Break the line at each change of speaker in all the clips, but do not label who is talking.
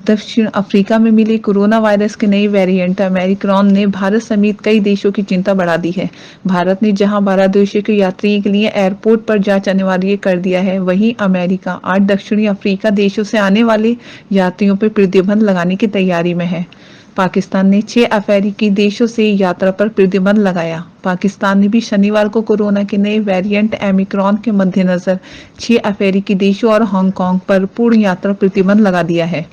दक्षिण अफ्रीका में मिले कोरोना वायरस के नए वेरिएंट ओमिक्रॉन ने भारत समेत कई देशों की चिंता बढ़ा दी है। भारत ने जहां 12 देशों के यात्रियों के लिए एयरपोर्ट पर जांच अनिवार्य कर दिया है, वहीं अमेरिका 8 दक्षिणी अफ्रीका देशों से आने वाले यात्रियों पर प्रतिबंध लगाने की तैयारी में है। पाकिस्तान ने 6 अफ्रीकी देशों से यात्रा पर प्रतिबंध लगाया। पाकिस्तान ने भी शनिवार को कोरोना के नए वेरिएंट ओमिक्रॉन के मद्देनजर 6 अफ्रीकी देशों और हांगकांग पर पूर्ण यात्रा प्रतिबंध लगा दिया है।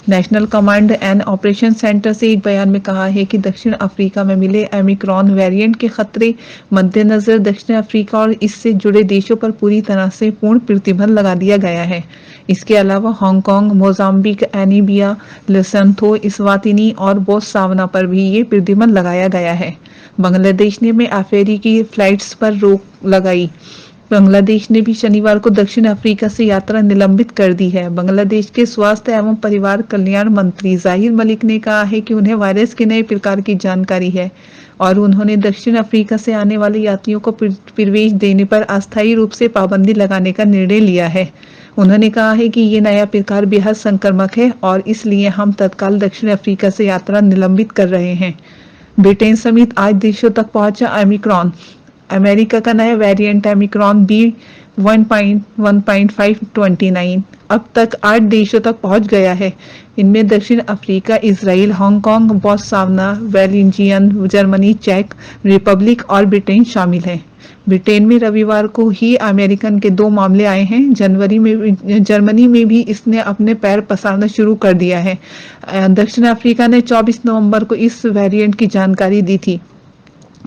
National command and operation centre से एक बयान में कहा है कि दक्षिण अफ्रीका में मिले ओमिक्रॉन वेरिएंट के खतरे मद्देनजर दक्षिण अफ्रीका और इससे जुड़े देशों पर पूरी तरह से पूर्ण प्रतिबंध लगा दिया गया है। इसके अलावा Hong Kong, Mozambique, Namibia, Lesotho, Eswatini और बोत्सवाना पर भी ये प्रतिबंध लगाया गया है। बांग्लादेश ने में अफ्रीकी फ्लाइट्स पर रोक लगाई। बांग्लादेश ने भी शनिवार को दक्षिण अफ्रीका से यात्रा निलंबित कर दी है। बांग्लादेश के स्वास्थ्य एवं परिवार कल्याण मंत्री जाहिर मलिक ने कहा है कि उन्हें वायरस के नए प्रकार की जानकारी है और उन्होंने दक्षिण अफ्रीका से आने वाले यात्रियों को प्रवेश देने पर अस्थायी रूप से पाबंदी लगाने का निर्णय लिया है। उन्होंने कहा है कि ये नया प्रकार बेहद संक्रामक है और इसलिए हम तत्काल दक्षिण अफ्रीका से यात्रा निलंबित कर रहे हैं। ब्रिटेन समेत 8 देशों तक पहुंचा ओमिक्रॉन। अमेरिका का नया वेरिएंट ओमिक्रॉन B1.1.529 अब तक 8 देशों तक पहुंच गया है। इनमें दक्षिण Africa, Israel, Hong Kong, Botswana, Belgium, Germany, चेक रिपब्लिक और ब्रिटेन शामिल है। ब्रिटेन में रविवार को ही अमेरिकन के 2 मामले आए हैं। जर्मनी में भी इसने अपने पैर पसारना शुरू कर दिया है। दक्षिण अफ्रीका ने 24 नवंबर को इस वेरिएंट की जानकारी दी थी।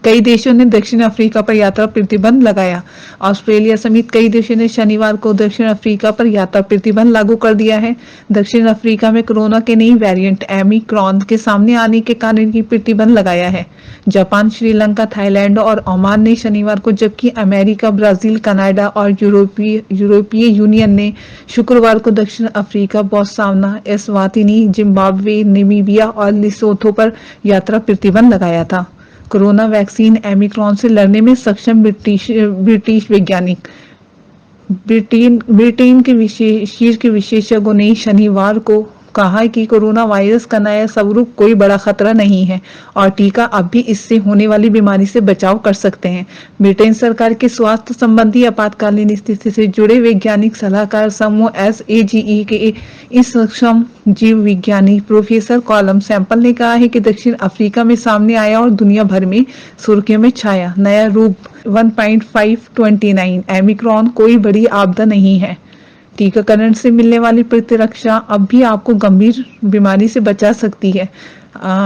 कई देशों ने दक्षिण अफ्रीका पर यात्रा प्रतिबंध लगाया। ऑस्ट्रेलिया समेत कई देशों ने शनिवार को दक्षिण अफ्रीका पर यात्रा प्रतिबंध लागू कर दिया है। दक्षिण अफ्रीका में कोरोना के नई वेरिएंट ओमिक्रॉन के सामने आने के कारण ये प्रतिबंध लगाया है। जापान, श्रीलंका, थाईलैंड और ओमान ने शनिवार को, जबकि अमेरिका, ब्राजील, कनाडा और यूरोपीय यूनियन ने शुक्रवार को दक्षिण Africa, Botswana, Eswatini, Zimbabwe, Namibia और लेसोथो पर यात्रा प्रतिबंध लगाया था। कोरोना वैक्सीन ओमिक्रॉन से लड़ने में सक्षम ब्रिटिश वैज्ञानिक। ब्रिटेन के शीर्ष विशेषज्ञों ने शनिवार को कहा कि कोरोना वायरस का नया स्वरूप कोई बड़ा खतरा नहीं है और टीका अब भी इससे होने वाली बीमारी से बचाव कर सकते हैं। ब्रिटेन सरकार के स्वास्थ्य संबंधी आपातकालीन स्थिति से जुड़े वैज्ञानिक सलाहकार समूह SAGE के इस सक्षम जीव विज्ञानी प्रोफेसर कॉलम सैंपल ने कहा है कि दक्षिण अफ्रीका में सामने आया और दुनिया भर में सुर्खियों में छाया नया रूप 1.529 ओमिक्रॉन कोई बड़ी आपदा नहीं है। टीकाकरण से मिलने वाली प्रतिरक्षा अब भी आपको गंभीर बीमारी से बचा सकती है।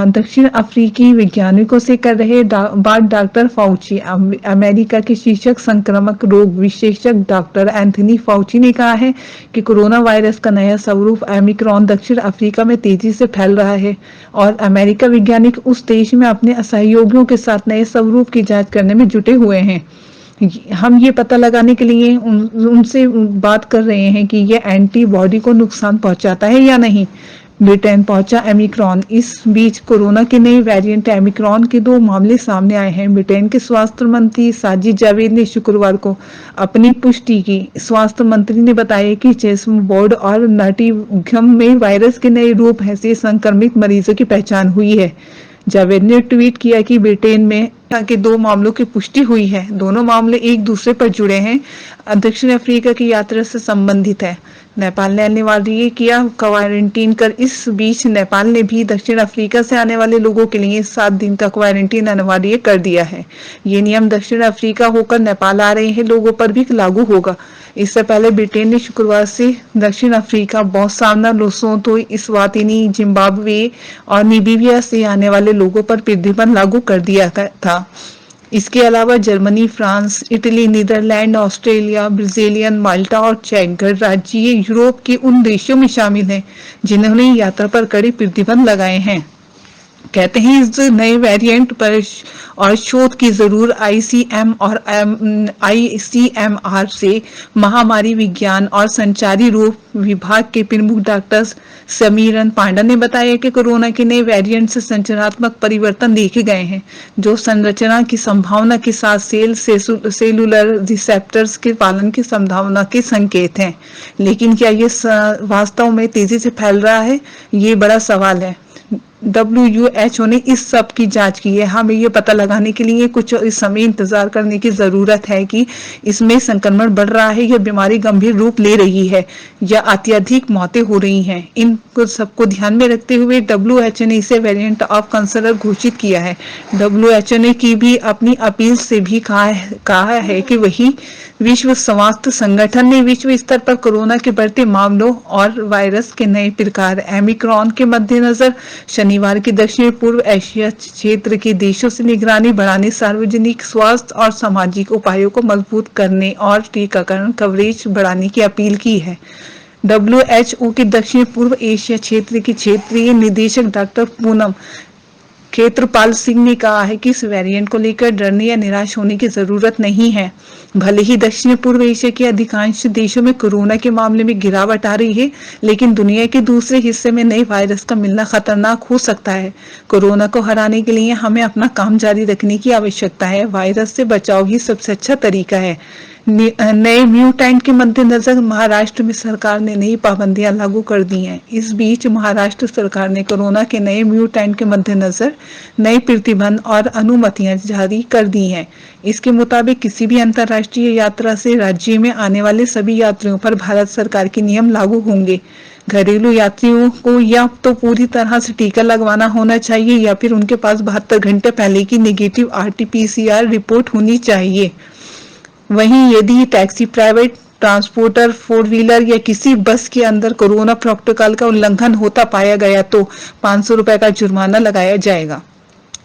दक्षिण अफ्रीकी वैज्ञानिकों से कर रहे बात डॉक्टर फाउची। अमेरिका के शीर्षक संक्रामक रोग विशेषज्ञ डॉक्टर एंथनी फाउची ने कहा है कि कोरोना वायरस का नया स्वरूप ओमिक्रॉन दक्षिण अफ्रीका में तेजी से फैल रहा है और अमेरिका वैज्ञानिक उस देश में अपने सहयोगियों के साथ नए स्वरूप की जांच करने में जुटे हुए हैं। हम ये पता लगाने के लिए उनसे बात कर रहे हैं कि ये एंटीबॉडी को नुकसान पहुंचाता है या नहीं। ब्रिटेन पहुंचा ओमिक्रॉन। इस बीच कोरोना के नए वेरिएंट ओमिक्रॉन के 2 मामले सामने आए हैं। ब्रिटेन के स्वास्थ्य मंत्री साजिद जावेद ने शुक्रवार को अपनी पुष्टि की। स्वास्थ्य मंत्री ने बताया कि चेस्टनबर्ग और नॉटिंघम में वायरस के नए रूप से संक्रमित मरीजों की पहचान हुई है। जावेद ने ट्वीट किया कि ब्रिटेन में के 2 मामलों की पुष्टि हुई है। दोनों मामले एक दूसरे पर जुड़े हैं, दक्षिण अफ्रीका की यात्रा से संबंधित है। नेपाल ने अनिवार्य किया क्वारंटीन कर। इस बीच नेपाल ने भी दक्षिण अफ्रीका से आने वाले लोगों के लिए 7 दिन का क्वारंटीन अनिवार्य कर दिया है। ये नियम दक्षिण अफ्रीका होकर नेपाल आ रहे हैं लोगों पर भी लागू होगा। इससे पहले ब्रिटेन ने शुक्रवार से दक्षिण Africa, Botswana, Lesotho, Eswatini, Zimbabwe और नामीबिया से आने वाले लोगों पर प्रतिबंध लागू कर दिया था। इसके अलावा Germany, France, Italy, Netherland, Australia, Brazilian, Malta और चेक गणराज्य यूरोप के उन देशों में शामिल हैं जिन्होंने यात्रा पर कड़े प्रतिबंध लगाए हैं। कहते हैं इस नए वेरिएंट पर और शोध की जरूर आईसीएम और आईसीएमआर से महामारी विज्ञान और संचारी रोग विभाग के प्रमुख डॉक्टर समीरन पांडा ने बताया कि कोरोना के नए वेरिएंट से संरचनात्मक परिवर्तन देखे गए हैं जो संरचना की संभावना के साथ सेलुलर रिसेप्टर्स के पालन की संभावना के संकेत हैं। लेकिन क्या ये वास्तव में तेजी से फैल रहा है, ये बड़ा सवाल है। WHO ने इस सब की जांच की है। हमें ये पता लगाने के लिए कुछ इस समय इंतजार करने की जरूरत है कि इसमें संक्रमण बढ़ रहा है या बीमारी गंभीर रूप ले रही है या अत्यधिक मौतें हो रही हैं। इन सबको ध्यान में रखते हुए WHO ने इसे वेरिएंट ऑफ कंसर्न घोषित किया है। WHO ने की भी अपनी अपील से भी कहा है कि वही विश्व स्वास्थ्य संगठन ने विश्व स्तर पर कोरोना के बढ़ते मामलों और वायरस के नए प्रकार ओमिक्रॉन के मद्देनजर शनिवार की दक्षिण पूर्व एशिया क्षेत्र के देशों से निगरानी बढ़ाने, सार्वजनिक स्वास्थ्य और सामाजिक उपायों को मजबूत करने और टीकाकरण कवरेज बढ़ाने की अपील की है। WHO के दक्षिण पूर्व एशिया क्षेत्र की क्षेत्रीय निदेशक डॉक्टर पूनम खेत्रपाल सिंह ने कहा है कि इस वेरिएंट को लेकर डरने या निराश होने की जरूरत नहीं है। भले ही दक्षिण पूर्व एशिया के अधिकांश देशों में कोरोना के मामले में गिरावट आ रही है, लेकिन दुनिया के दूसरे हिस्से में नए वायरस का मिलना खतरनाक हो सकता है। कोरोना को हराने के लिए हमें अपना काम जारी रखने की आवश्यकता है। वायरस से बचाव ही सबसे अच्छा तरीका है। नए म्यूटेंट के मद्देनजर महाराष्ट्र में सरकार ने नई पाबंदियां लागू कर दी हैं। इस बीच महाराष्ट्र सरकार ने कोरोना के नए म्यूटेंट के मद्देनजर नए प्रतिबंध और अनुमतियां जारी कर दी हैं। इसके मुताबिक किसी भी अंतर्राष्ट्रीय यात्रा से राज्य में आने वाले सभी यात्रियों पर भारत सरकार के नियम लागू होंगे। घरेलू यात्रियों को या तो पूरी तरह से टीका लगवाना होना चाहिए या फिर उनके पास 72 घंटे पहले की नेगेटिव RT-PCR रिपोर्ट होनी चाहिए। वहीं यदि टैक्सी, प्राइवेट ट्रांसपोर्टर, 4 व्हीलर या किसी बस के अंदर कोरोना प्रोटोकॉल का उल्लंघन होता पाया गया तो 500 रुपए का जुर्माना लगाया जाएगा।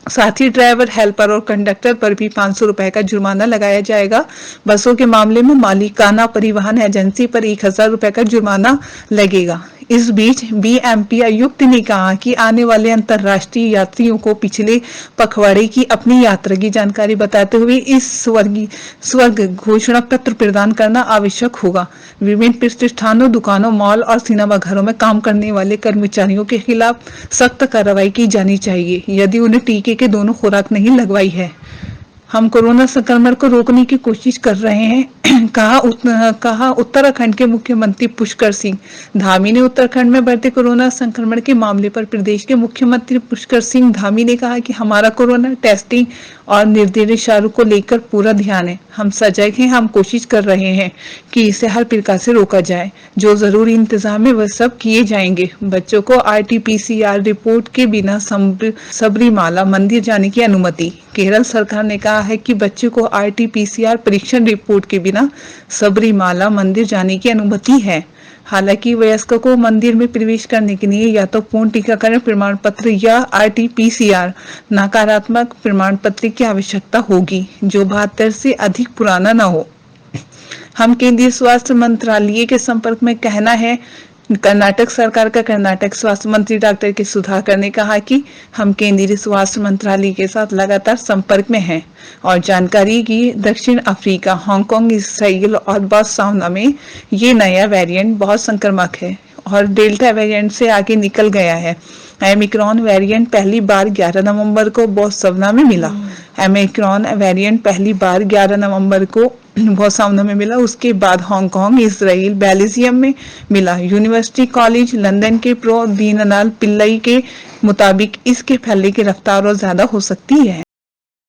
साथ ही ड्राइवर, हेल्पर और कंडक्टर पर भी 500 रुपए का जुर्माना लगाया जाएगा। बसों के मामले में मालिकाना परिवहन एजेंसी पर 1000 रुपए का जुर्माना लगेगा। इस बीच BMP आयुक्त ने कहा कि आने वाले अंतर्राष्ट्रीय यात्रियों को पिछले पखवाड़े की अपनी यात्रा की जानकारी बताते हुए इस स्वर्ग घोषणा पत्र प्रदान करना आवश्यक होगा। विभिन्न प्रतिष्ठानों, दुकानों, मॉल और सिनेमा घरों में काम करने वाले कर्मचारियों के खिलाफ सख्त कार्रवाई की जानी चाहिए यदि उन्हें टीके के दोनों खुराक नहीं लगवाई है। हम कोरोना संक्रमण को रोकने की कोशिश कर रहे हैं, कहा उत्तराखंड के मुख्यमंत्री पुष्कर सिंह धामी ने। उत्तराखंड में बढ़ते कोरोना संक्रमण के मामले पर प्रदेश के मुख्यमंत्री पुष्कर सिंह धामी ने कहा कि हमारा कोरोना टेस्टिंग और निर्देशारों को लेकर पूरा ध्यान है। हम सजग हैं, हम कोशिश कर रहे हैं कि इसे हर प्रकार से रोका जाए। जो जरूरी इंतजाम है वह सब किए जाएंगे। बच्चों को RT-PCR रिपोर्ट के बिना सबरीमाला मंदिर जाने की अनुमति। केरल सरकार ने कहा है कि बच्चे को RT-PCR परीक्षण रिपोर्ट के बिना सबरीमाला मंदिर जाने की अनुमति है। हालांकि वयस्कों को मंदिर में प्रवेश करने के लिए या तो पूर्ण टीकाकरण प्रमाण पत्र या RT-PCR नकारात्मक प्रमाण पत्र की आवश्यकता होगी जो 72 से अधिक पुराना न हो। हम केंद्रीय स्वास्थ्य मंत्रालय के संपर्क में कहना है। कर्नाटक सरकार का कर्नाटक स्वास्थ्य मंत्री डॉक्टर के सुधाकर ने कहा कि हम केंद्रीय स्वास्थ्य मंत्रालय के साथ लगातार संपर्क में हैं और जानकारी की दक्षिण अफ्रीका, हांगकांग, इसराइल और बोत्सवाना में ये नया वेरिएंट बहुत संक्रामक है और डेल्टा वेरिएंट से आगे निकल गया है। ओमिक्रॉन वेरिएंट पहली बार 11 नवंबर को बोत्सवाना में मिला। ओमिक्रॉन वेरिएंट पहली बार 11 नवंबर को बोत्सवाना में मिला। उसके बाद हांगकांग, इसराइल, बेल्जियम में मिला। यूनिवर्सिटी कॉलेज लंदन के प्रो दीननाल पिल्लई के मुताबिक इसके फैलने की रफ्तार और ज्यादा हो सकती है।